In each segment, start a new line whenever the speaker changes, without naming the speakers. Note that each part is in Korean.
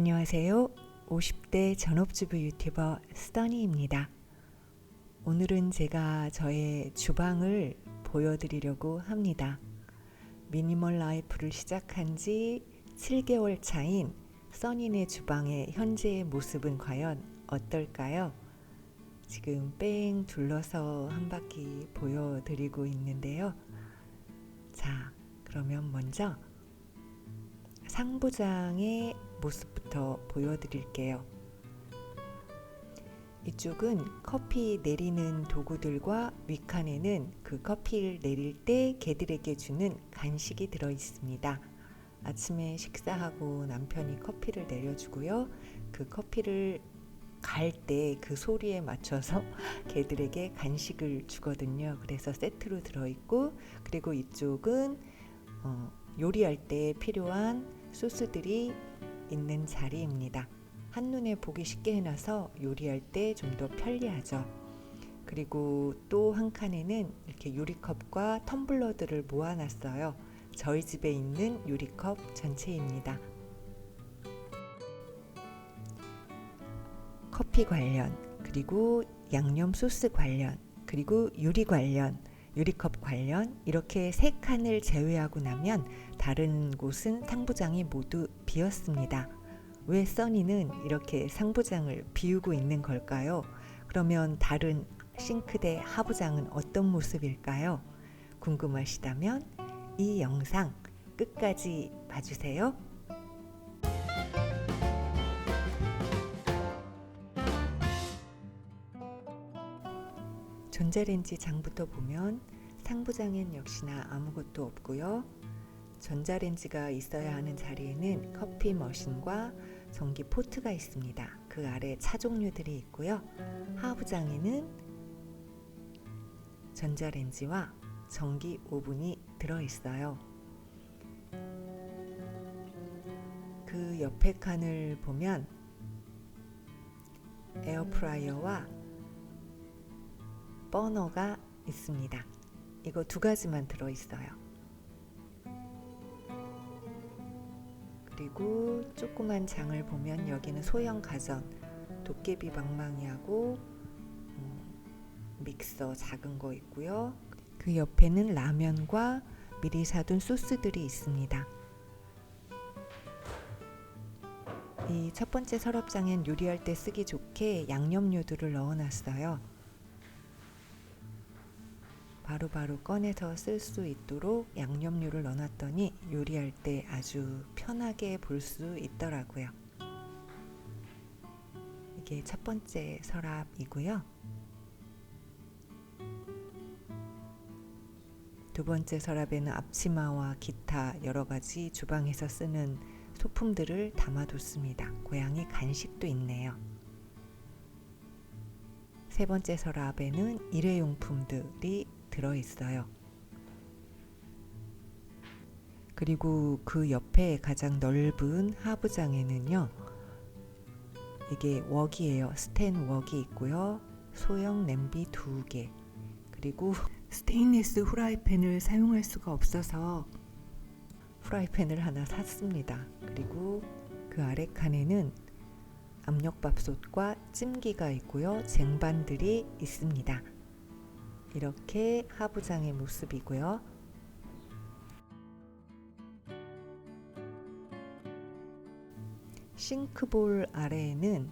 안녕하세요. 50대 전업주부 유튜버 써니입니다. 오늘은 제가 저의 주방을 보여드리려고 합니다. 미니멀 라이프를 시작한 지 7개월 차인 써니네 주방의 현재의 모습은 과연 어떨까요? 지금 뺑 둘러서 한 바퀴 보여드리고 있는데요. 자, 그러면 먼저 상부장의 모습부터 보여드릴게요. 이쪽은 커피 내리는 도구들과 윗칸에는 그 커피를 내릴 때 개들에게 주는 간식이 들어 있습니다. 아침에 식사하고 남편이 커피를 내려주고요. 그 커피를 갈 때 그 소리에 맞춰서 개들에게 간식을 주거든요. 그래서 세트로 들어있고, 그리고 이쪽은 요리할 때 필요한 소스들이 있는 자리입니다. 한눈에 보기 쉽게 해놔서 요리할 때 좀 더 편리하죠. 그리고 또 한 칸에는 이렇게 유리컵과 텀블러들을 모아놨어요. 저희 집에 있는 유리컵 전체입니다. 커피 관련, 그리고 양념 소스 관련, 그리고 유리 관련, 유리컵 관련, 이렇게 3칸을 제외하고 나면 다른 곳은 상부장이 모두 비었습니다. 왜 써니는 이렇게 상부장을 비우고 있는 걸까요? 그러면 다른 싱크대 하부장은 어떤 모습일까요? 궁금하시다면 이 영상 끝까지 봐주세요. 전자레인지 장부터 보면 상부장엔 역시나 아무것도 없고요. 전자레인지가 있어야 하는 자리에는 커피 머신과 전기 포트가 있습니다. 그 아래 차 종류들이 있고요. 하부장에는 전자레인지와 전기 오븐이 들어있어요. 그 옆에 칸을 보면 에어프라이어와 버너가 있습니다. 이거 2가지만 들어있어요. 그리고 조그만 장을 보면 여기는 소형 가전, 도깨비 방망이하고 믹서 작은 거 있고요. 그 옆에는 라면과 미리 사둔 소스들이 있습니다. 이 첫 번째 서랍장엔 요리할 때 쓰기 좋게 양념류들을 넣어놨어요. 바로바로 꺼내서 쓸 수 있도록 양념류를 넣어놨더니 요리할 때 아주 편하게 볼 수 있더라고요. 이게 첫 번째 서랍이고요. 두 번째 서랍에는 앞치마와 기타 여러가지 주방에서 쓰는 소품들을 담아뒀습니다. 고양이 간식도 있네요. 세 번째 서랍에는 일회용품들이 들어있어요. 그리고 그 옆에 가장 넓은 하부장에는요, 이게 웍이에요. 스텐 웍이 있고요. 소형 냄비 2개, 그리고 스테인리스 후라이팬을 사용할 수가 없어서 후라이팬을 하나 샀습니다. 그리고 그 아래 칸에는 압력밥솥과 찜기가 있고요. 쟁반들이 있습니다. 이렇게 하부장의 모습이고요. 싱크볼 아래에는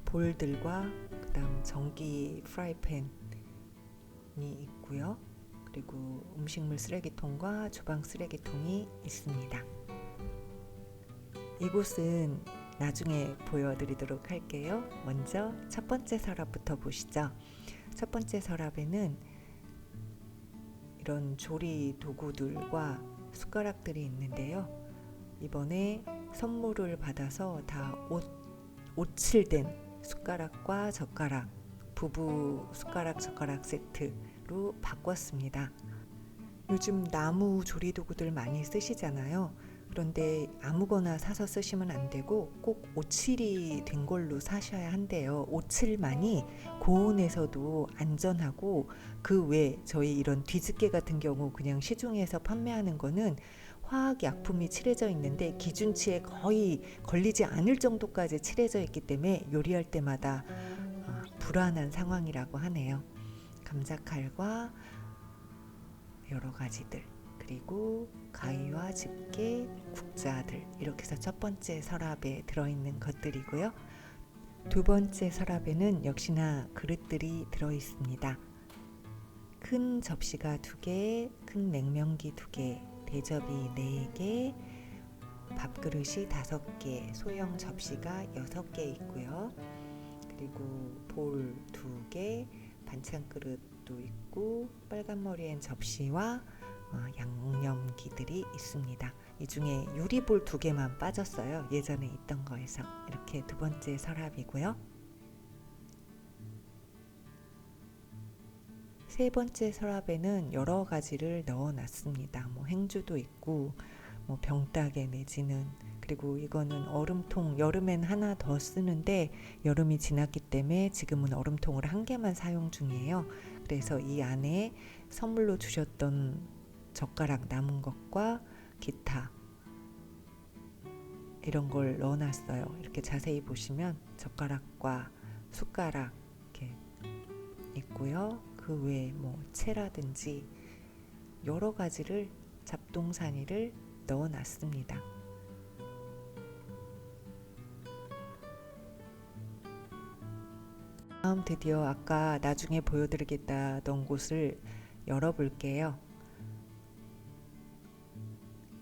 볼들과 그다음 전기 프라이팬이 있고요. 그리고 음식물 쓰레기통과 주방 쓰레기통이 있습니다. 이곳은 나중에 보여드리도록 할게요. 먼저 첫 번째 서랍부터 보시죠. 첫 번째 서랍에는 이런 조리 도구들과 숟가락들이 있는데요. 이번에 선물을 받아서 다 오칠된 숟가락과 젓가락, 부부 숟가락 젓가락 세트로 바꿨습니다. 요즘 나무 조리 도구들 많이 쓰시잖아요. 그런데 아무거나 사서 쓰시면 안 되고 꼭 오칠이 된 걸로 사셔야 한대요. 오칠만이 고온에서도 안전하고, 그 외 저희 이런 뒤집개 같은 경우 그냥 시중에서 판매하는 거는 화학 약품이 칠해져 있는데 기준치에 거의 걸리지 않을 정도까지 칠해져 있기 때문에 요리할 때마다 불안한 상황이라고 하네요. 감자칼과 여러 가지들, 그리고 가위와 집게, 국자들, 이렇게 해서 첫 번째 서랍에 들어있는 것들이고요. 두 번째 서랍에는 역시나 그릇들이 들어있습니다. 큰 접시가 2개, 큰 냉면기 2개, 대접이 4개, 밥그릇이 5개, 소형 접시가 6개 있고요. 그리고 볼 2개, 반찬 그릇도 있고, 빨간 머리엔 접시와 양념기들이 있습니다. 이 중에 유리볼 2개만 빠졌어요. 예전에 있던 거에서. 이렇게 두 번째 서랍이고요. 세 번째 서랍에는 여러 가지를 넣어놨습니다. 행주도 있고, 병따개 내지는, 그리고 이거는 얼음통, 여름엔 하나 더 쓰는데 여름이 지났기 때문에 지금은 얼음통을 1개만 사용 중이에요. 그래서 이 안에 선물로 주셨던 젓가락 남은 것과 기타 이런 걸 넣어놨어요. 이렇게 자세히 보시면 젓가락과 숟가락 이렇게 있고요. 그 외에 채라든지 여러 가지를 잡동사니를 넣어놨습니다. 다음 드디어 아까 나중에 보여드리겠다던 곳을 열어볼게요.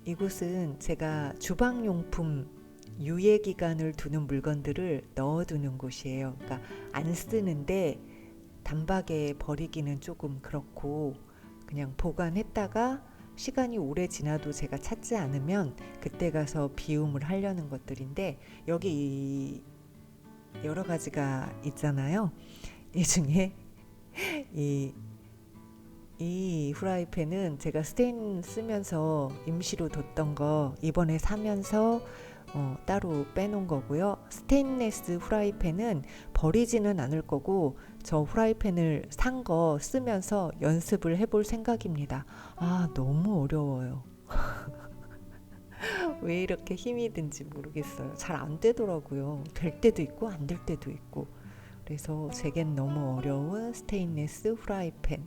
이곳은 제가 주방용품 유예기간을 두는 물건들을 넣어두는 곳이에요. 그러니까 안 쓰는데 단박에 버리기는 조금 그렇고 그냥 보관했다가 시간이 오래 지나도 제가 찾지 않으면 그때 가서 비움을 하려는 것들인데, 여기 여러 가지가 있잖아요. 이 중에 이 후라이팬은 제가 스테인 쓰면서 임시로 뒀던 거 이번에 사면서 따로 빼놓은 거고요. 스테인레스 후라이팬은 버리지는 않을 거고, 저 후라이팬을 산 거 쓰면서 연습을 해볼 생각입니다. 너무 어려워요. 왜 이렇게 힘이 든지 모르겠어요. 잘 안 되더라고요. 될 때도 있고 안 될 때도 있고. 그래서 제겐 너무 어려운 스테인리스 후라이팬.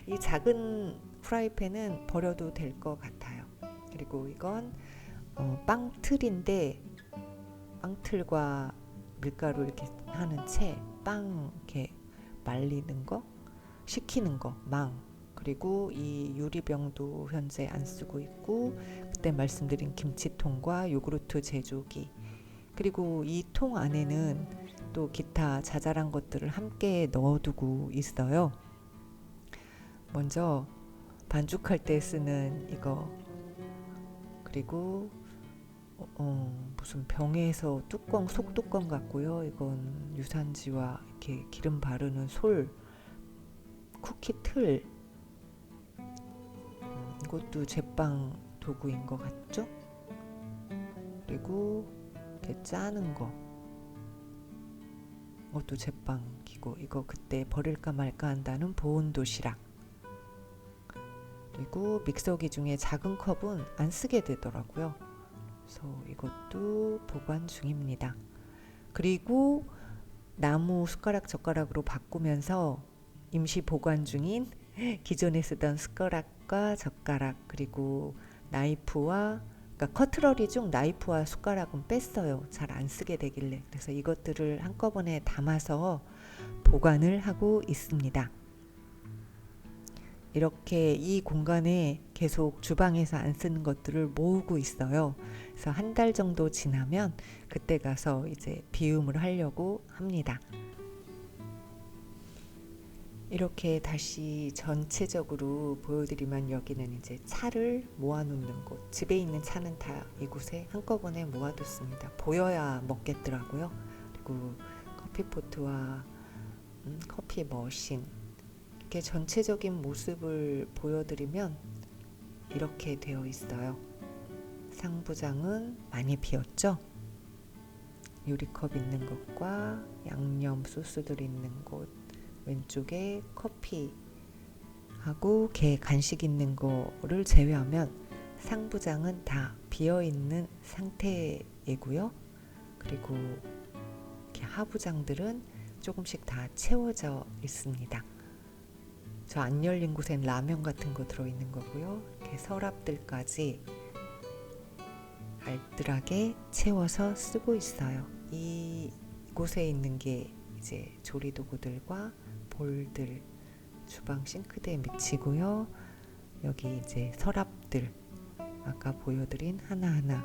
이 작은 프라이팬은 버려도 될 것 같아요. 그리고 이건 빵틀인데, 빵틀과 밀가루 이렇게 하는 채, 빵 이렇게 말리는 거, 식히는 거, 그리고 이 유리병도 현재 안 쓰고 있고, 그때 말씀드린 김치통과 요구르트 제조기, 그리고 이 통 안에는 또 기타 자잘한 것들을 함께 넣어두고 있어요. 먼저 반죽할 때 쓰는 이거, 그리고 무슨 병에서 뚜껑, 속뚜껑 같고요. 이건 유산지와 이렇게 기름 바르는 솔, 쿠키 틀, 이것도 제빵 도구인 것 같죠? 그리고 이렇게 짜는 거, 이것도 제빵 기구. 이거 그때 버릴까 말까 한다는 보온 도시락. 그리고 믹서기 중에 작은 컵은 안 쓰게 되더라고요. 그래서 이것도 보관 중입니다. 그리고 나무 숟가락 젓가락으로 바꾸면서 임시 보관 중인 기존에 쓰던 숟가락과 젓가락, 그리고 나이프와, 그러니까 커트러리 중 나이프와 숟가락은 뺐어요. 잘 안 쓰게 되길래. 그래서 이것들을 한꺼번에 담아서 보관을 하고 있습니다. 이렇게 이 공간에 계속 주방에서 안 쓰는 것들을 모으고 있어요. 그래서 1달 정도 지나면 그때 가서 이제 비움을 하려고 합니다. 이렇게 다시 전체적으로 보여드리면, 여기는 이제 차를 모아놓는 곳, 집에 있는 차는 다 이곳에 한꺼번에 모아뒀습니다. 보여야 먹겠더라고요. 그리고 커피포트와 커피 머신, 이렇게 전체적인 모습을 보여드리면 이렇게 되어 있어요. 상부장은 많이 비었죠. 유리컵 있는 곳과 양념 소스들 있는 곳, 왼쪽에 커피하고 게 간식 있는 거를 제외하면 상부장은 다 비어 있는 상태이고요. 그리고 이렇게 하부장들은 조금씩 다 채워져 있습니다. 저 안 열린 곳엔 라면 같은 거 들어있는 거고요. 이렇게 서랍들까지 알뜰하게 채워서 쓰고 있어요. 이 곳에 있는 게 이제 조리도구들과 볼들, 주방 싱크대에 미치고요. 여기 이제 서랍들, 아까 보여드린 하나하나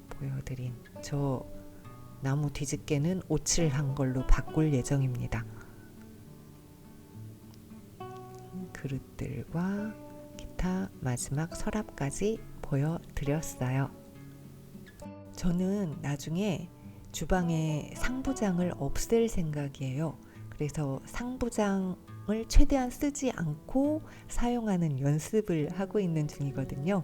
보여드린 저 나무 뒤집개는 오칠한 걸로 바꿀 예정입니다. 그릇들과 기타 마지막 서랍까지 보여드렸어요. 저는 나중에 주방에 상부장을 없앨 생각이에요. 그래서 상부장을 최대한 쓰지 않고 사용하는 연습을 하고 있는 중이거든요.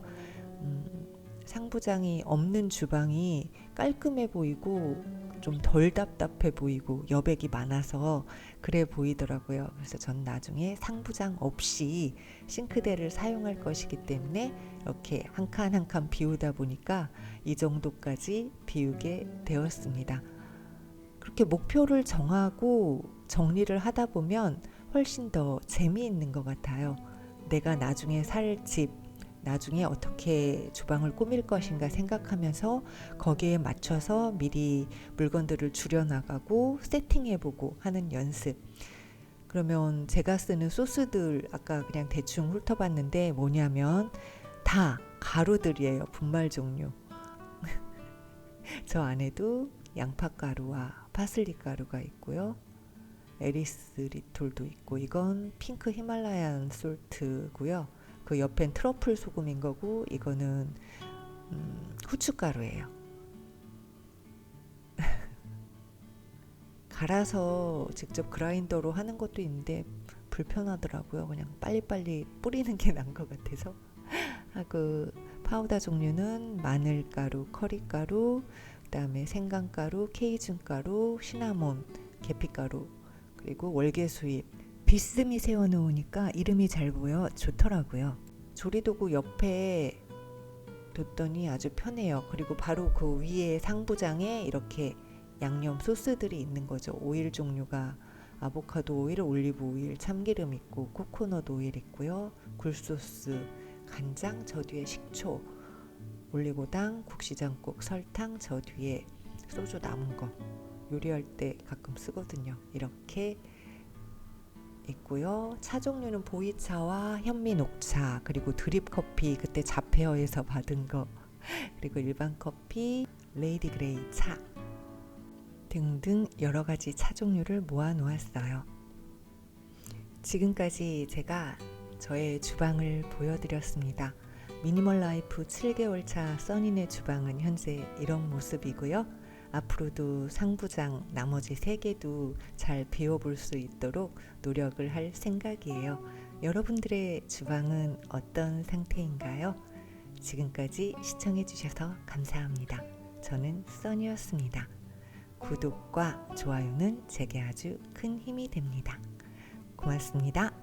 상부장이 없는 주방이 깔끔해 보이고 좀 덜 답답해 보이고 여백이 많아서 그래 보이더라고요. 그래서 전 나중에 상부장 없이 싱크대를 사용할 것이기 때문에 이렇게 한 칸 한 칸 비우다 보니까 이 정도까지 비우게 되었습니다. 그렇게 목표를 정하고 정리를 하다 보면 훨씬 더 재미있는 것 같아요. 내가 나중에 살 집, 나중에 어떻게 주방을 꾸밀 것인가 생각하면서 거기에 맞춰서 미리 물건들을 줄여나가고 세팅해보고 하는 연습. 그러면 제가 쓰는 소스들 아까 그냥 대충 훑어봤는데 뭐냐면 다 가루들이에요. 분말 종류. 저 안에도 양파가루와 파슬리 가루가 있고요. 에리스리톨도 있고, 이건 핑크 히말라얀 솔트고요. 그 옆엔 트러플 소금인 거고, 이거는 후춧가루예요. 갈아서 직접 그라인더로 하는 것도 있는데 불편하더라고요. 그냥 빨리빨리 뿌리는 게 나은 것 같아서. 하고 파우더 종류는 마늘가루, 커리가루, 그다음에 생강가루, 케이준가루, 시나몬, 계피가루, 그리고 월계수잎. 비스듬히 세워놓으니까 이름이 잘 보여 좋더라고요. 조리도구 옆에 뒀더니 아주 편해요. 그리고 바로 그 위에 상부장에 이렇게 양념 소스들이 있는 거죠. 오일 종류가 아보카도 오일, 올리브 오일, 참기름 있고 코코넛 오일 있고요. 굴소스, 간장, 저 뒤에 식초, 올리고당, 국시장국, 설탕, 저 뒤에 소주 남은 거 요리할 때 가끔 쓰거든요. 이렇게 있고요. 차 종류는 보이차와 현미 녹차, 그리고 드립 커피 그때 자페어에서 받은 거, 그리고 일반 커피, 레이디 그레이 차 등등 여러 가지 차 종류를 모아 놓았어요. 지금까지 제가 저의 주방을 보여드렸습니다. 미니멀 라이프 7개월 차 써니네 주방은 현재 이런 모습이고요. 앞으로도 상부장 나머지 3개도 잘 비워볼 수 있도록 노력을 할 생각이에요. 여러분들의 주방은 어떤 상태인가요? 지금까지 시청해 주셔서 감사합니다. 저는 써니였습니다. 구독과 좋아요는 제게 아주 큰 힘이 됩니다. 고맙습니다.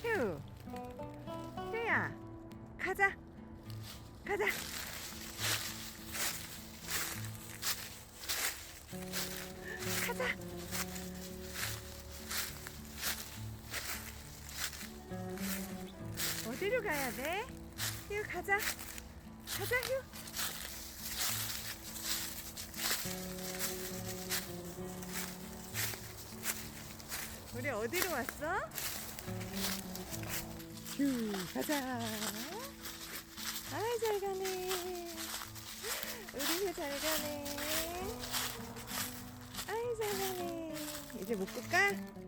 휴, 휴야, 가자, 가자. 가자. 어디로 가야 돼? 휴, 가자. 가자, 휴. 우리 어디로 왔어? 휴, 가자. 아이, 잘 가네. 우리 휴 잘 가네. 아이, 잘 가네. 이제 못 끌까?